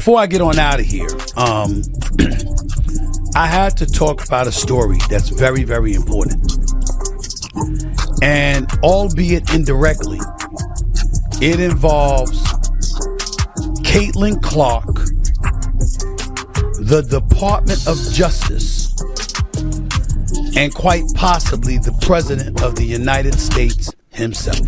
before I get on out of here, I had to talk about a story that's very, very important. And albeit indirectly, it involves Caitlin Clark, the Department of Justice, and quite possibly the President of the United States himself.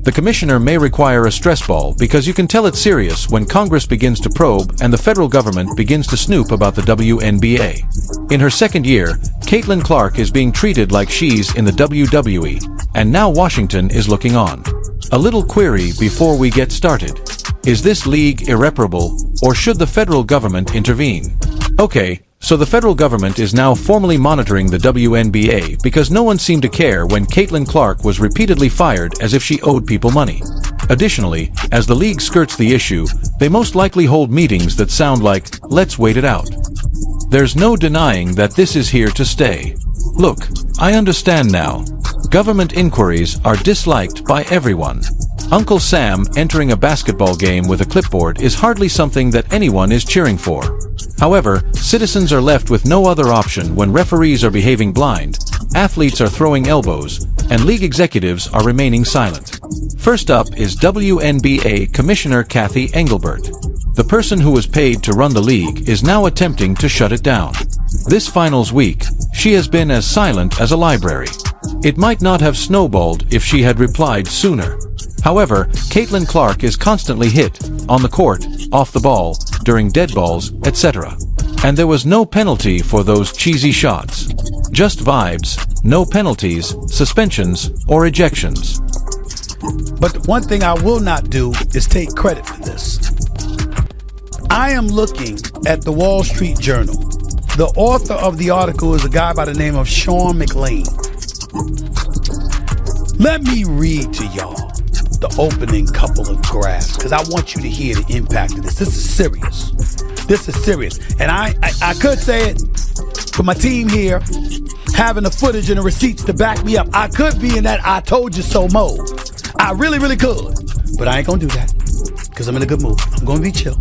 The commissioner may require a stress ball because you can tell it's serious when Congress begins to probe and the federal government begins to snoop about the WNBA. In her second year, Caitlin Clark is being treated like she's in the WWE, and now Washington is looking on. A little query before we get started. Is this league irreparable, or should the federal government intervene? Okay, so the federal government is now formally monitoring the WNBA because no one seemed to care when Caitlin Clark was repeatedly fired as if she owed people money. Additionally, as the league skirts the issue, they most likely hold meetings that sound like, let's wait it out. There's no denying that this is here to stay. Look, I understand now. Government inquiries are disliked by everyone. Uncle Sam entering a basketball game with a clipboard is hardly something that anyone is cheering for. However, citizens are left with no other option when referees are behaving blind, athletes are throwing elbows, and league executives are remaining silent. First up is WNBA Commissioner Kathy Engelbert. The person who was paid to run the league is now attempting to shut it down. This finals week, she has been as silent as a library. It might not have snowballed if she had replied sooner. However, Caitlin Clark is constantly hit, on the court, off the ball, during dead balls, etc. And there was no penalty for those cheesy shots. Just vibes, no penalties, suspensions, or ejections. But one thing I will not do is take credit for this. I am looking at the Wall Street Journal. The author of the article is a guy by the name of Sean McLean. Let me read to y'all the opening couple of graphs, because I want you to hear the impact of this. This is serious. This is serious. And I could say it for my team here, having the footage and the receipts to back me up. I could be in that I told you so mode. I really, really could. But I ain't gonna do that, because I'm in a good mood. I'm gonna be chill.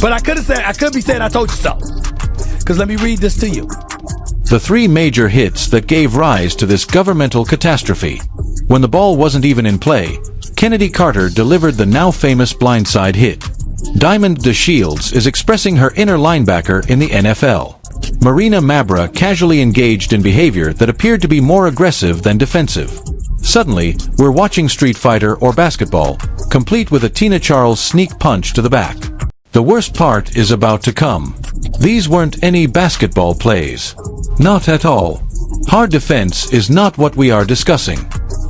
But I could be saying I told you so. Because let me read this to you. The three major hits that gave rise to this governmental catastrophe. When the ball wasn't even in play, Kennedy Carter delivered the now famous blindside hit. Diamond DeShields is expressing her inner linebacker in the NFL. Marina Mabra casually engaged in behavior that appeared to be more aggressive than defensive. Suddenly, we're watching Street Fighter or basketball, complete with a Tina Charles sneak punch to the back. The worst part is about to come. These weren't any basketball plays. Not at all. Hard defense is not what we are discussing.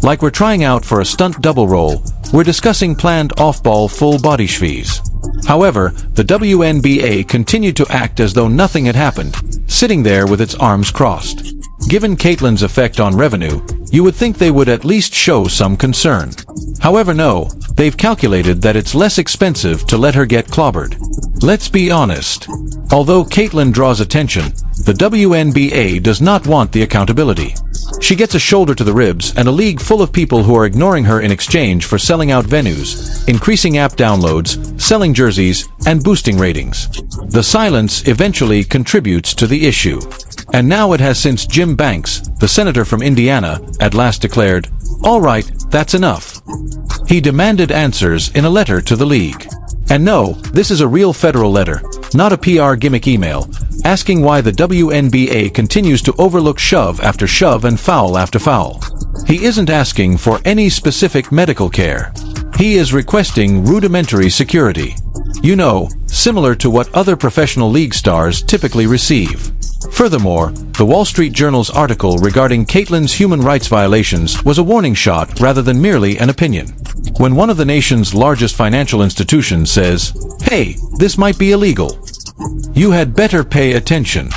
Like we're trying out for a stunt double roll, we're discussing planned off-ball full-body shvees. However, the WNBA continued to act as though nothing had happened, sitting there with its arms crossed. Given Caitlin's effect on revenue, you would think they would at least show some concern. However, no, they've calculated that it's less expensive to let her get clobbered. Let's be honest. Although Caitlin draws attention, the WNBA does not want the accountability. She gets a shoulder to the ribs and a league full of people who are ignoring her in exchange for selling out venues, increasing app downloads, selling jerseys, and boosting ratings. The silence eventually contributes to the issue. And now it has, since Jim Banks, the senator from Indiana, at last declared, "All right, that's enough." He demanded answers in a letter to the league. And no, this is a real federal letter, not a PR gimmick email, asking why the WNBA continues to overlook shove after shove and foul after foul. He isn't asking for any specific medical care. He is requesting rudimentary security. You know, similar to what other professional league stars typically receive. Furthermore, the Wall Street Journal's article regarding Caitlin's human rights violations was a warning shot rather than merely an opinion. When one of the nation's largest financial institutions says, "Hey, this might be illegal," you had better pay attention.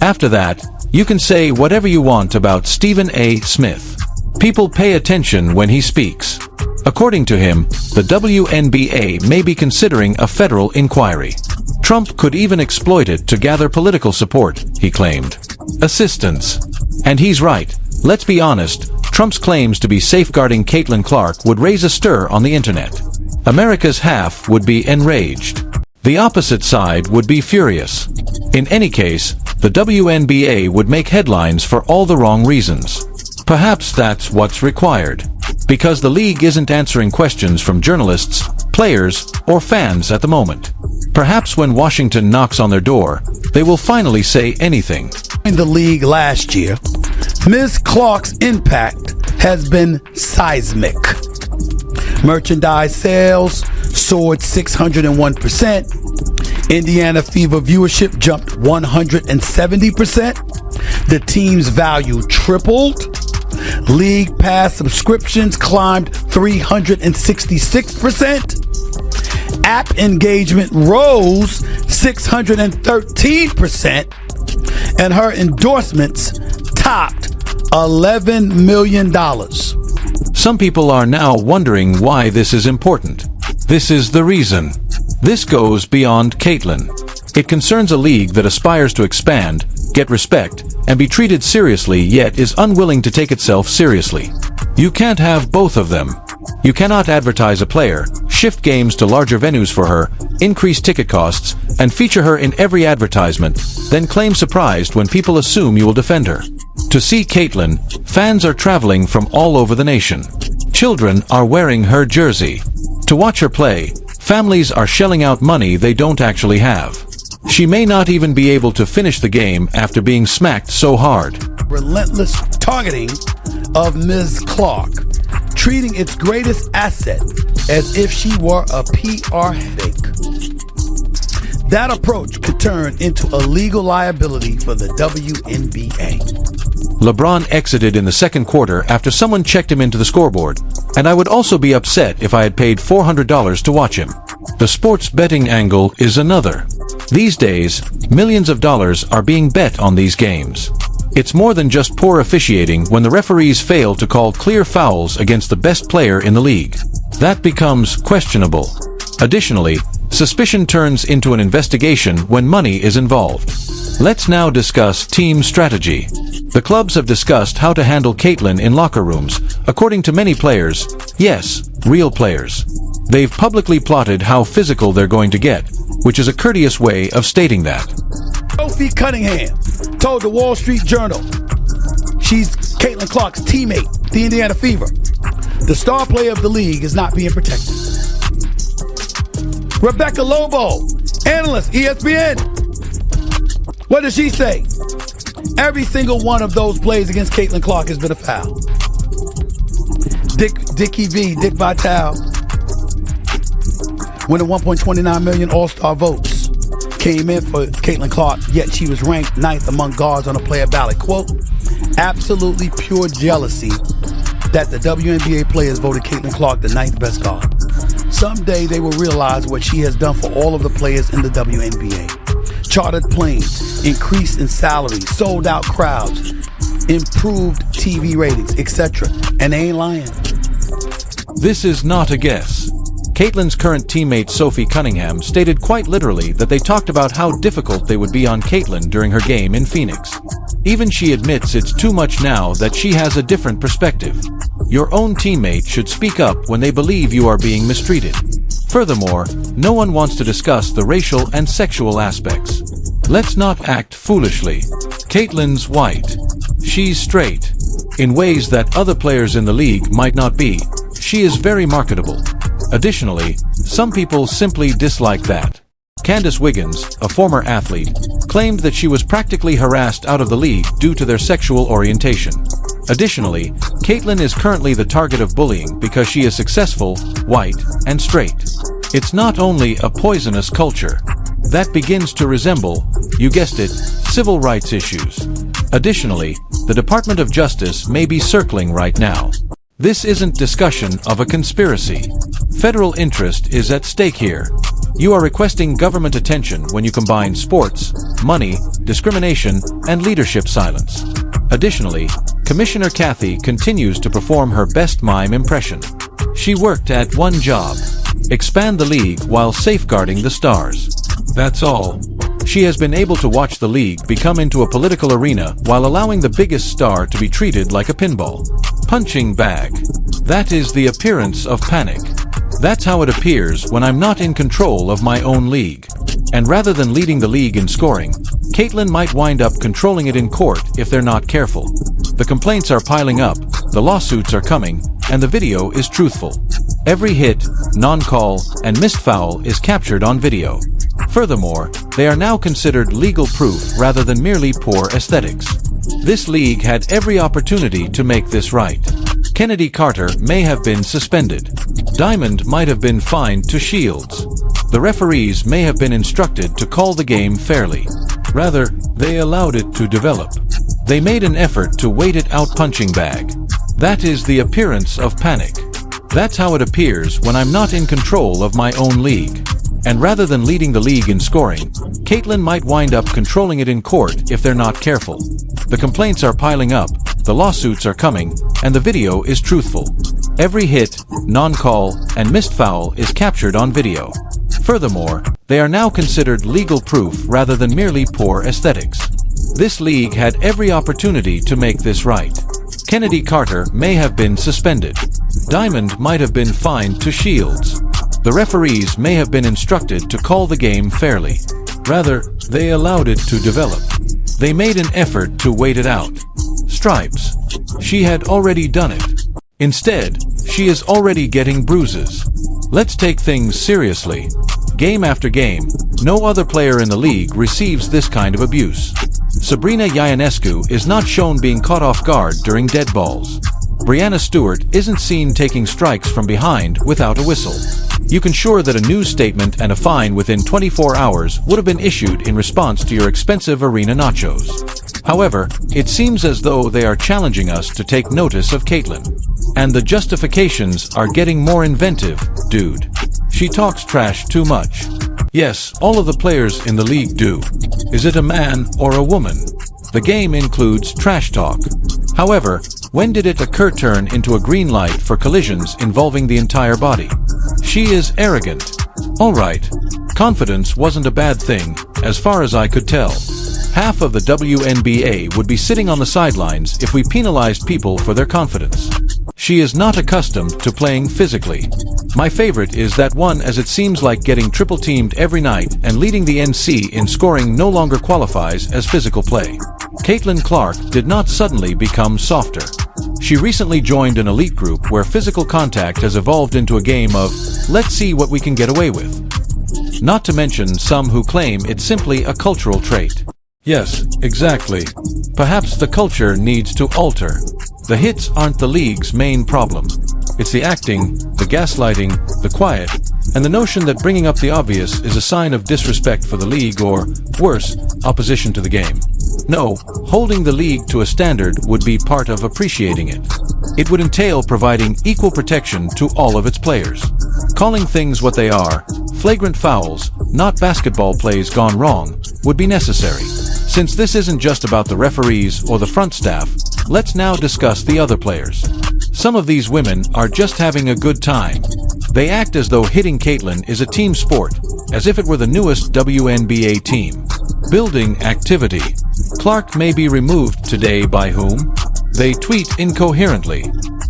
After that, you can say whatever you want about Stephen A. Smith. People pay attention when he speaks. According to him, the WNBA may be considering a federal inquiry. Trump could even exploit it to gather political support, he claimed. Assistance. And he's right. Let's be honest, Trump's claims to be safeguarding Caitlin Clark would raise a stir on the internet. America's half would be enraged. The opposite side would be furious. In any case, the WNBA would make headlines for all the wrong reasons. Perhaps that's what's required. Because the league isn't answering questions from journalists, players, or fans at the moment. Perhaps when Washington knocks on their door, they will finally say anything. In the league last year, Ms. Clark's impact has been seismic. Merchandise sales soared 601%. Indiana Fever viewership jumped 170%. The team's value tripled. League Pass subscriptions climbed 366%. App engagement rose 613%. And her endorsements topped $11 million. Some people are now wondering why this is important. This is the reason. This goes beyond Caitlyn. It concerns a league that aspires to expand, get respect, and be treated seriously yet is unwilling to take itself seriously. You can't have both of them. You cannot advertise a player, shift games to larger venues for her, increase ticket costs, and feature her in every advertisement, then claim surprised when people assume you will defend her. To see Caitlyn, fans are traveling from all over the nation. Children are wearing her jersey. To watch her play, families are shelling out money they don't actually have. She may not even be able to finish the game after being smacked so hard. Relentless targeting of Ms. Clark, treating its greatest asset as if she were a PR headache. That approach could turn into a legal liability for the WNBA. LeBron exited in the second quarter after someone checked him into the scoreboard, and I would also be upset if I had paid $400 to watch him. The sports betting angle is another. These days, millions of dollars are being bet on these games. It's more than just poor officiating when the referees fail to call clear fouls against the best player in the league. That becomes questionable. Additionally, suspicion turns into an investigation when money is involved. Let's now discuss team strategy. The clubs have discussed how to handle Caitlyn in locker rooms, according to many players. Yes, real players. They've publicly plotted how physical they're going to get, which is a courteous way of stating that. Sophie Cunningham told the Wall Street Journal she's Caitlyn Clark's teammate, the Indiana Fever. The star player of the league is not being protected. Rebecca Lobo, analyst, ESPN. What does she say? Every single one of those plays against Caitlyn Clark has been a foul. Dick Vitale, winning 1.29 million All-Star votes, came in for Caitlyn Clark, yet she was ranked 9th among guards on a player ballot. Quote, absolutely pure jealousy that the WNBA players voted Caitlyn Clark the 9th best guard. Someday they will realize what she has done for all of the players in the WNBA. Chartered planes, increase in salaries, sold out crowds, improved TV ratings, etc. And they ain't lying. This is not a guess. Caitlyn's current teammate Sophie Cunningham stated quite literally that they talked about how difficult they would be on Caitlyn during her game in Phoenix. Even she admits it's too much now that she has a different perspective. Your own teammate should speak up when they believe you are being mistreated. Furthermore, no one wants to discuss the racial and sexual aspects. Let's not act foolishly. Caitlyn's white. She's straight. In ways that other players in the league might not be. She is very marketable. Additionally, some people simply dislike that. Candace Wiggins, a former athlete, claimed that she was practically harassed out of the league due to their sexual orientation. Additionally, Caitlyn is currently the target of bullying because she is successful, white, and straight. It's not only a poisonous culture. That begins to resemble, you guessed it, civil rights issues. Additionally, the Department of Justice may be circling right now. This isn't discussion of a conspiracy. Federal interest is at stake here. You are requesting government attention when you combine sports, money, discrimination, and leadership silence. Additionally, Commissioner Kathy continues to perform her best mime impression. She worked at one job: expand the league while safeguarding the stars. That's all. She has been able to watch the league become into a political arena while allowing the biggest star to be treated like a pinball. Punching bag. That is the appearance of panic. That's how it appears when I'm not in control of my own league. And rather than leading the league in scoring, Caitlin might wind up controlling it in court if they're not careful. The complaints are piling up, the lawsuits are coming, and the video is truthful. Every hit, non-call, and missed foul is captured on video. Furthermore, they are now considered legal proof rather than merely poor aesthetics. This league had every opportunity to make this right. Kennedy Carter may have been suspended. Diamond might have been fined to Shields. The referees may have been instructed to call the game fairly. Rather, they allowed it to develop. They made an effort to wait it out punching bag. That is the appearance of panic. That's how it appears when I'm not in control of my own league. And rather than leading the league in scoring, Caitlin might wind up controlling it in court if they're not careful. The complaints are piling up, the lawsuits are coming, and the video is truthful. Every hit, non-call, and missed foul is captured on video. Furthermore, they are now considered legal proof rather than merely poor aesthetics. This league had every opportunity to make this right. Kennedy Carter may have been suspended. Diamond might have been fined to Shields. The referees may have been instructed to call the game fairly. Rather, they allowed it to develop. They made an effort to wait it out. Stripes. She had already done it. Instead, she is already getting bruises. Let's take things seriously. Game after game, no other player in the league receives this kind of abuse. Sabrina Ionescu is not shown being caught off guard during dead balls. Brianna Stewart isn't seen taking strikes from behind without a whistle. You can ensure that a news statement and a fine within 24 hours would have been issued in response to your expensive arena nachos. However, it seems as though they are challenging us to take notice of Caitlin. And the justifications are getting more inventive, dude. She talks trash too much. Yes, all of the players in the league do. Is it a man or a woman? The game includes trash talk. However, when did it occur turn into a green light for collisions involving the entire body? She is arrogant. Alright, confidence wasn't a bad thing, as far as I could tell. Half of the WNBA would be sitting on the sidelines if we penalized people for their confidence. She is not accustomed to playing physically. My favorite is that one, as it seems like getting triple teamed every night and leading the NC in scoring no longer qualifies as physical play. Caitlin Clark did not suddenly become softer. She recently joined an elite group where physical contact has evolved into a game of, let's see what we can get away with. Not to mention some who claim it's simply a cultural trait. Yes, exactly. Perhaps the culture needs to alter. The hits aren't the league's main problem. It's the acting, the gaslighting, the quiet, and the notion that bringing up the obvious is a sign of disrespect for the league or, worse, opposition to the game. No, holding the league to a standard would be part of appreciating it. It would entail providing equal protection to all of its players. Calling things what they are, flagrant fouls, not basketball plays gone wrong, would be necessary. Since this isn't just about the referees or the front staff, let's now discuss the other players. Some of these women are just having a good time. They act as though hitting Caitlin is a team sport, as if it were the newest WNBA team. Building activity. Clark may be removed today by whom? They tweet incoherently.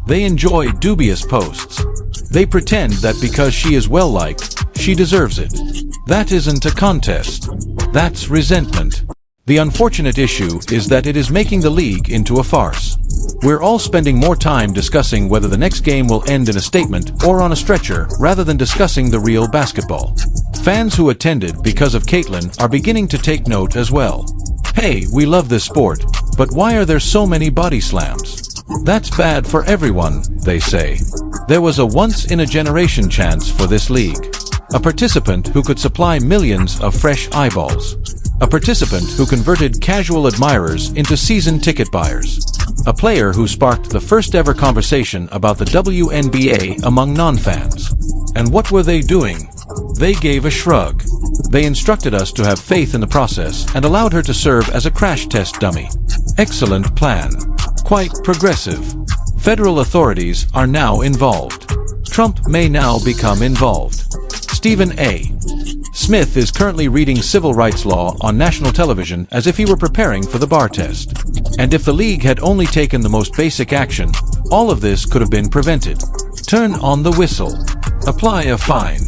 They enjoy dubious posts. They pretend that because she is well-liked, she deserves it. That isn't a contest. That's resentment. The unfortunate issue is that it is making the league into a farce. We're all spending more time discussing whether the next game will end in a statement or on a stretcher rather than discussing the real basketball. Fans who attended because of Caitlin are beginning to take note as well. Hey, we love this sport, but why are there so many body slams? That's bad for everyone, they say. There was a once-in-a-generation chance for this league. A participant who could supply millions of fresh eyeballs. A participant who converted casual admirers into season ticket buyers. A player who sparked the first ever conversation about the WNBA among non-fans. And what were they doing? They gave a shrug. They instructed us to have faith in the process and allowed her to serve as a crash test dummy. Excellent plan. Quite progressive. Federal authorities are now involved. Trump may now become involved. Stephen A. Smith is currently reading civil rights law on national television as if he were preparing for the bar test. And if the league had only taken the most basic action, all of this could have been prevented. Turn on the whistle. Apply a fine.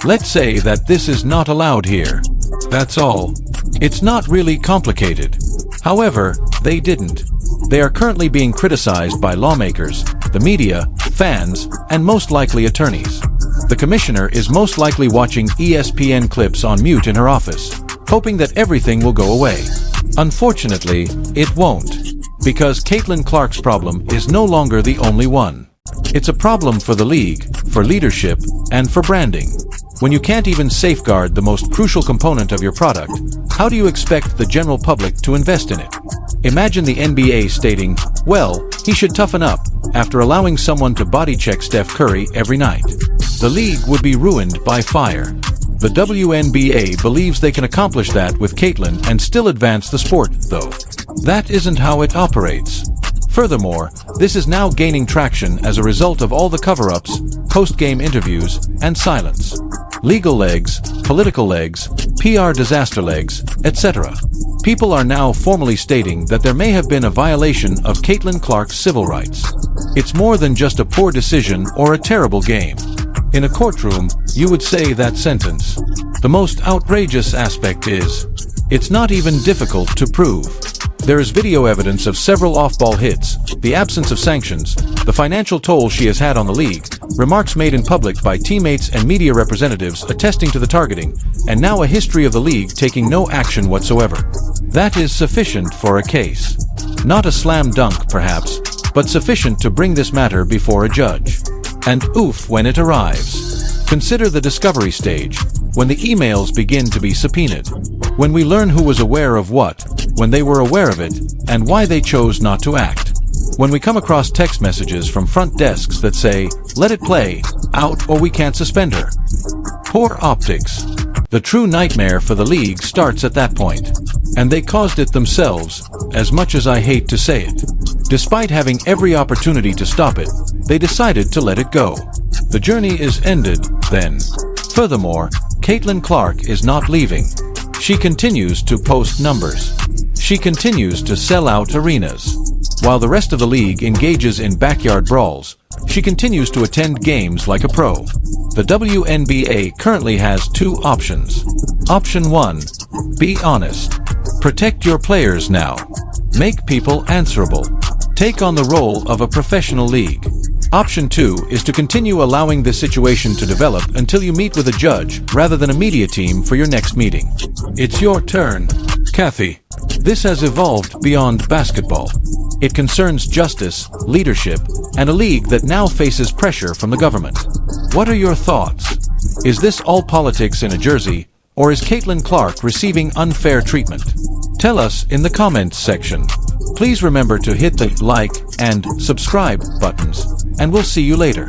Let's say that this is not allowed here. That's all. It's not really complicated. However, they didn't. They are currently being criticized by lawmakers, the media, fans, and most likely attorneys. The commissioner is most likely watching ESPN clips on mute in her office, hoping that everything will go away. Unfortunately, it won't, because Caitlin Clark's problem is no longer the only one. It's a problem for the league, for leadership, and for branding. When you can't even safeguard the most crucial component of your product, how do you expect the general public to invest in it? Imagine the NBA stating, well, he should toughen up, after allowing someone to body check Steph Curry every night. The league would be ruined by fire. The WNBA believes they can accomplish that with Caitlin and still advance the sport, though. That isn't how it operates. Furthermore, this is now gaining traction as a result of all the cover-ups, post-game interviews, and silence. Legal legs, political legs, PR disaster legs, etc. People are now formally stating that there may have been a violation of Caitlin Clark's civil rights. It's more than just a poor decision or a terrible game. In a courtroom, you would say that sentence. The most outrageous aspect is, it's not even difficult to prove. There is video evidence of several off-ball hits, the absence of sanctions, the financial toll she has had on the league, remarks made in public by teammates and media representatives attesting to the targeting, and now a history of the league taking no action whatsoever. That is sufficient for a case. Not a slam dunk, perhaps, but sufficient to bring this matter before a judge. And oof when it arrives. Consider the discovery stage, when the emails begin to be subpoenaed. When we learn who was aware of what, when they were aware of it, and why they chose not to act. When we come across text messages from front desks that say, let it play, out or we can't suspend her. Poor optics. The true nightmare for the league starts at that point. And they caused it themselves, as much as I hate to say it. Despite having every opportunity to stop it, they decided to let it go. The journey is ended, then. Furthermore, Caitlin Clark is not leaving. She continues to post numbers. She continues to sell out arenas. While the rest of the league engages in backyard brawls, she continues to attend games like a pro. The WNBA currently has two options. Option 1. Be honest. Protect your players now. Make people answerable. Take on the role of a professional league. Option 2 is to continue allowing this situation to develop until you meet with a judge rather than a media team for your next meeting. It's your turn, Kathy. This has evolved beyond basketball. It concerns justice, leadership, and a league that now faces pressure from the government. What are your thoughts? Is this all politics in a jersey, or is Caitlin Clark receiving unfair treatment? Tell us in the comments section. Please remember to hit the like and subscribe buttons, and we'll see you later.